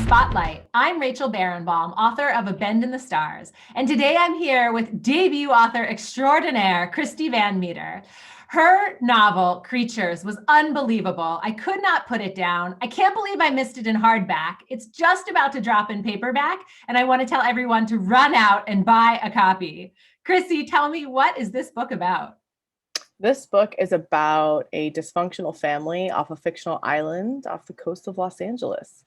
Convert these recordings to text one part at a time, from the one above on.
Spotlight. I'm Rachel Barenbaum, author of A Bend in the Stars, and today I'm here with debut author extraordinaire Crissy Van Meter. Her novel, Creatures, was unbelievable. I could not put it down. I can't believe I missed it in hardback. It's just about to drop in paperback, and I want to tell everyone to run out and buy a copy. Crissy, tell me, what is this book about? This book is about a dysfunctional family off a fictional island off the coast of Los Angeles.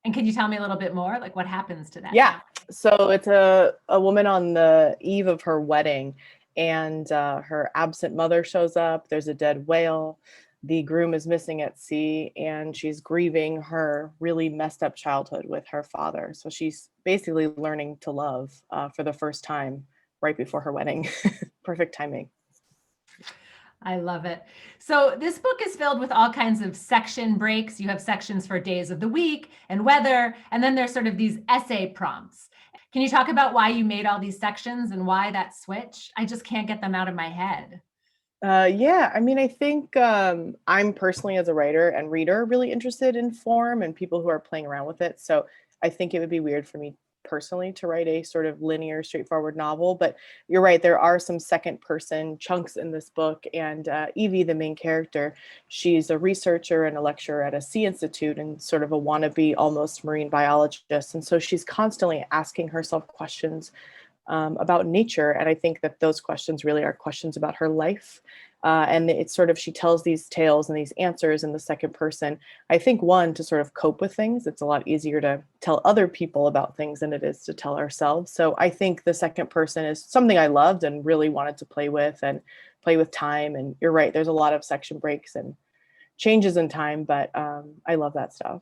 And can you tell me a little bit more? Like, what happens to that? Yeah. So it's a woman on the eve of her wedding, and her absent mother shows up. There's a dead whale. The groom is missing at sea, and she's grieving her really messed up childhood with her father. So she's basically learning to love for the first time right before her wedding. Perfect timing. I love it. So this book is filled with all kinds of section breaks. You have sections for days of the week and weather, and then there's sort of these essay prompts. Can you talk about why you made all these sections and why that switch? I just can't get them out of my head. Yeah, I mean, I think I'm personally, as a writer and reader, really interested in form and people who are playing around with it. So I think it would be weird for me personally to write a sort of linear, straightforward novel. But you're right, there are some second person chunks in this book. And Evie, the main character, she's a researcher and a lecturer at a sea institute and sort of a wannabe almost marine biologist. And so she's constantly asking herself questions about nature. And I think that those questions really are questions about her life. And it's sort of, she tells these tales and these answers in the second person. I think, one, to sort of cope with things. It's a lot easier to tell other people about things than it is to tell ourselves. So I think the second person is something I loved and really wanted to play with time. And you're right, there's a lot of section breaks and changes in time, but I love that stuff.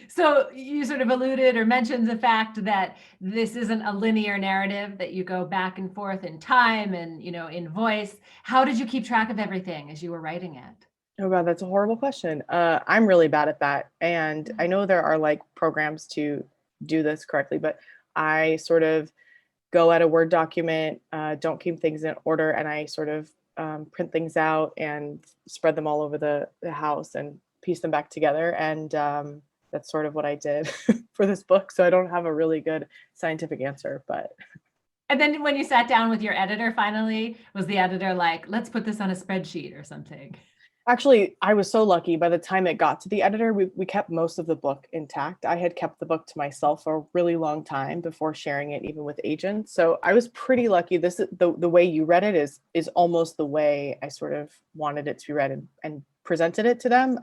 So you sort of alluded or mentioned the fact that this isn't a linear narrative, that you go back and forth in time and, in voice. How did you keep track of everything as you were writing it? Oh God, that's a horrible question. I'm really bad at that. And I know there are like programs to do this correctly, but I sort of go at a Word document, don't keep things in order, and I sort of print things out and spread them all over the house and piece them back together. And that's sort of what I did for this book. So I don't have a really good scientific answer, but. And then when you sat down with your editor, finally, was the editor like, let's put this on a spreadsheet or something? Actually, I was so lucky. By the time it got to the editor, we kept most of the book intact. I had kept the book to myself for a really long time before sharing it, even with agents. So I was pretty lucky. This is the way you read it is almost the way I sort of wanted it to be read and presented it to them.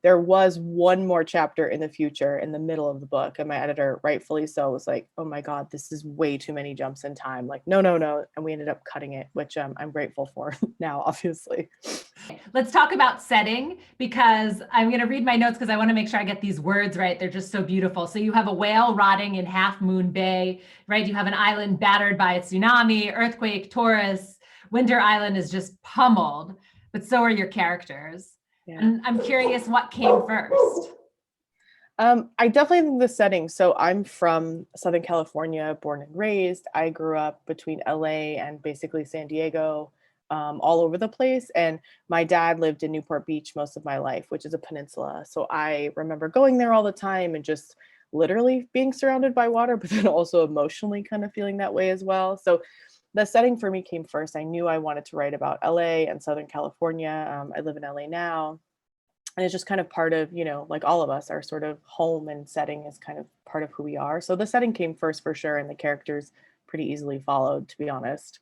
There was one more chapter in the future in the middle of the book, and my editor, rightfully so, was like, oh my God, this is way too many jumps in time. Like, no. And we ended up cutting it, which I'm grateful for now, obviously. Let's talk about setting, because I'm going to read my notes because I want to make sure I get these words right. They're just so beautiful. So you have a whale rotting in Half Moon Bay, right? You have an island battered by a tsunami, earthquake, Taurus. Winter Island is just pummeled, but so are your characters. Yeah. And I'm curious, what came first? I definitely think the setting. So I'm from Southern California, born and raised. I grew up between LA and basically San Diego, all over the place. And my dad lived in Newport Beach most of my life, which is a peninsula. So I remember going there all the time and just literally being surrounded by water, but then also emotionally kind of feeling that way as well. So the setting for me came first. I knew I wanted to write about LA and Southern California. I live in LA now. And it's just kind of part of, like all of us, our sort of home and setting is kind of part of who we are. So the setting came first for sure. And the characters pretty easily followed, to be honest.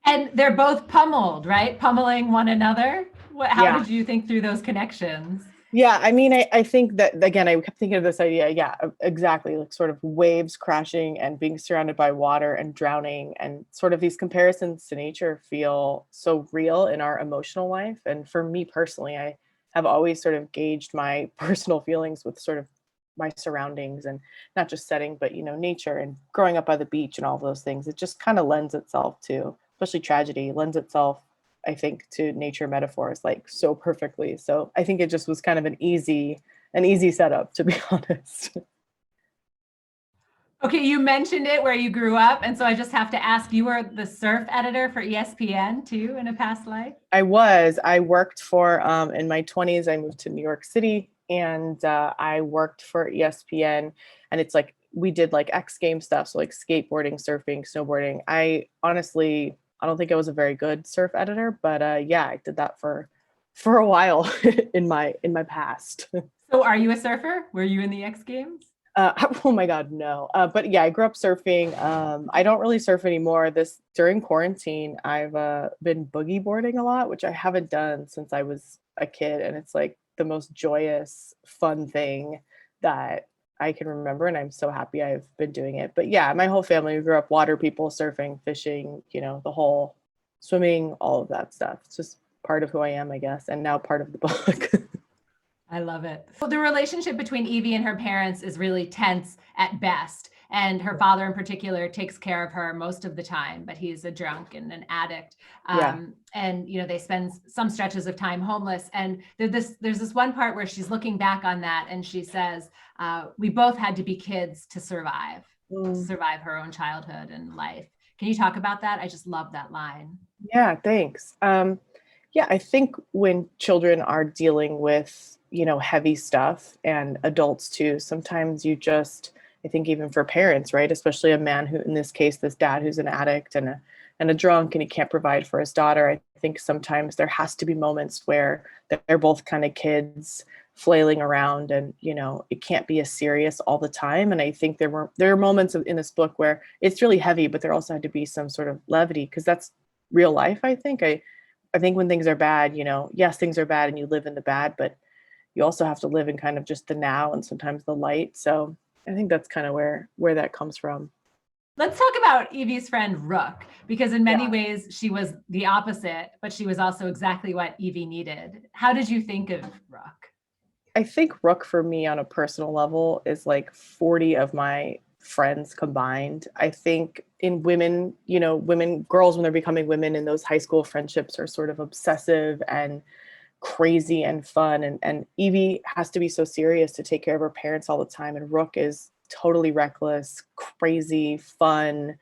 And they're both pummeled, right? Pummeling one another. How did you think through those connections? Yeah, I mean, I think that, again, I kept thinking of this idea. Yeah, exactly. Like sort of waves crashing and being surrounded by water and drowning, and sort of these comparisons to nature feel so real in our emotional life. And for me personally, I have always sort of gauged my personal feelings with sort of my surroundings, and not just setting, but, nature and growing up by the beach and all those things. It just kind of lends itself to, especially tragedy, lends itself, I think, to nature metaphors like so perfectly. So I think it just was kind of an easy setup, to be honest. Okay, you mentioned it where you grew up, and so I just have to ask, you were the surf editor for ESPN too in a past life? I worked for, in my 20s, I moved to New York City and I worked for ESPN, and it's like we did like X game stuff, so like skateboarding, surfing, snowboarding. I don't think I was a very good surf editor, but yeah, I did that for a while in my past. So are you a surfer? Were you in the X Games? Oh my God, no. But yeah, I grew up surfing. I don't really surf anymore. This during quarantine, I've been boogie boarding a lot, which I haven't done since I was a kid, and it's like the most joyous, fun thing that I can remember, and I'm so happy I've been doing it. But yeah, my whole family, we grew up water people, surfing, fishing, the whole swimming, all of that stuff. It's just part of who I am, I guess, and now part of the book. I love it. Well, the relationship between Evie and her parents is really tense at best. And her father in particular takes care of her most of the time, but he's a drunk and an addict. Yeah. And, they spend some stretches of time homeless. And there's this one part where she's looking back on that and she says, we both had to be kids to survive her own childhood and life. Can you talk about that? I just love that line. Yeah, thanks. Yeah, I think when children are dealing with, heavy stuff, and adults too, sometimes I think even for parents, right? Especially a man who, in this case, this dad who's an addict and a drunk and he can't provide for his daughter. I think sometimes there has to be moments where they're both kind of kids flailing around, and, it can't be as serious all the time. And I think there are moments in this book where it's really heavy, but there also had to be some sort of levity, because that's real life. I think when things are bad, yes, things are bad and you live in the bad, but you also have to live in kind of just the now and sometimes the light. So I think that's kind of where that comes from. Let's talk about Evie's friend Rook, because in many ways she was the opposite, but she was also exactly what Evie needed. How did you think of Rook? I think Rook for me on a personal level is like 40 of my friends combined. I think in women, girls, when they're becoming women, in those high school friendships are sort of obsessive and crazy and fun. And Evie has to be so serious to take care of her parents all the time. And Rook is totally reckless, crazy, fun,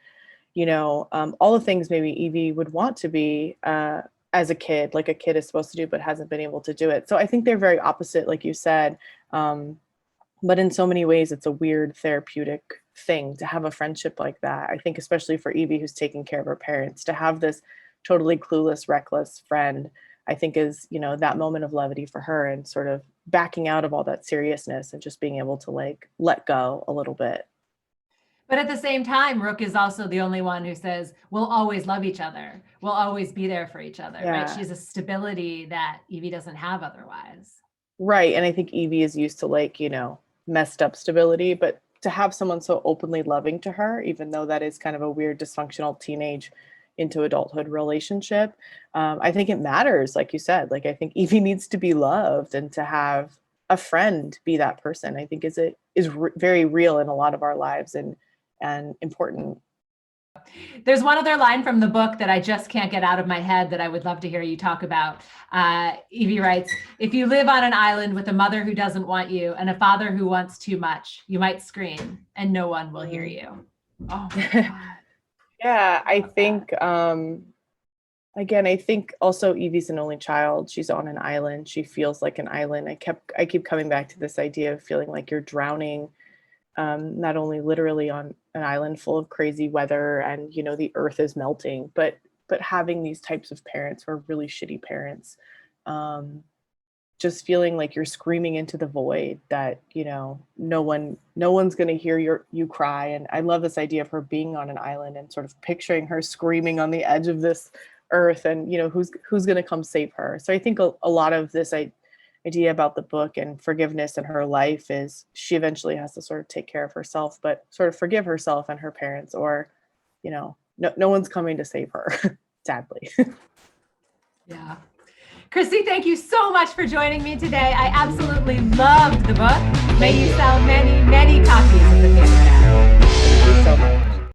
all the things maybe Evie would want to be as a kid, like a kid is supposed to do, but hasn't been able to do it. So I think they're very opposite, like you said. But in so many ways, it's a weird therapeutic thing to have a friendship like that. I think especially for Evie, who's taking care of her parents, to have this totally clueless, reckless friend, I think is, that moment of levity for her, and sort of backing out of all that seriousness and just being able to like let go a little bit. But at the same time, Rook is also the only one who says, we'll always love each other. We'll always be there for each other, right? She's a stability that Evie doesn't have otherwise. Right. And I think Evie is used to like, messed up stability, but to have someone so openly loving to her, even though that is kind of a weird dysfunctional teenage into adulthood relationship, I think it matters. Like you said, like I think Evie needs to be loved, and to have a friend be that person, I think is very real in a lot of our lives, and important. There's one other line from the book that I just can't get out of my head that I would love to hear you talk about. Evie writes, if you live on an island with a mother who doesn't want you and a father who wants too much, you might scream and no one will hear you. Oh my God. Yeah, I think, again, I think also Evie's an only child. She's on an island. She feels like an island. I keep coming back to this idea of feeling like you're drowning, not only literally on an island full of crazy weather and, the earth is melting, but having these types of parents who are really shitty parents, just feeling like you're screaming into the void that, no one's going to hear you cry. And I love this idea of her being on an island and sort of picturing her screaming on the edge of this earth, and, who's going to come save her. So I think a lot of this idea about the book and forgiveness in her life is she eventually has to sort of take care of herself, but sort of forgive herself and her parents, or, no one's coming to save her, sadly. Yeah. Crissy, thank you so much for joining me today. I absolutely loved the book. May you sell many, many copies of the paperback. Thank you so much.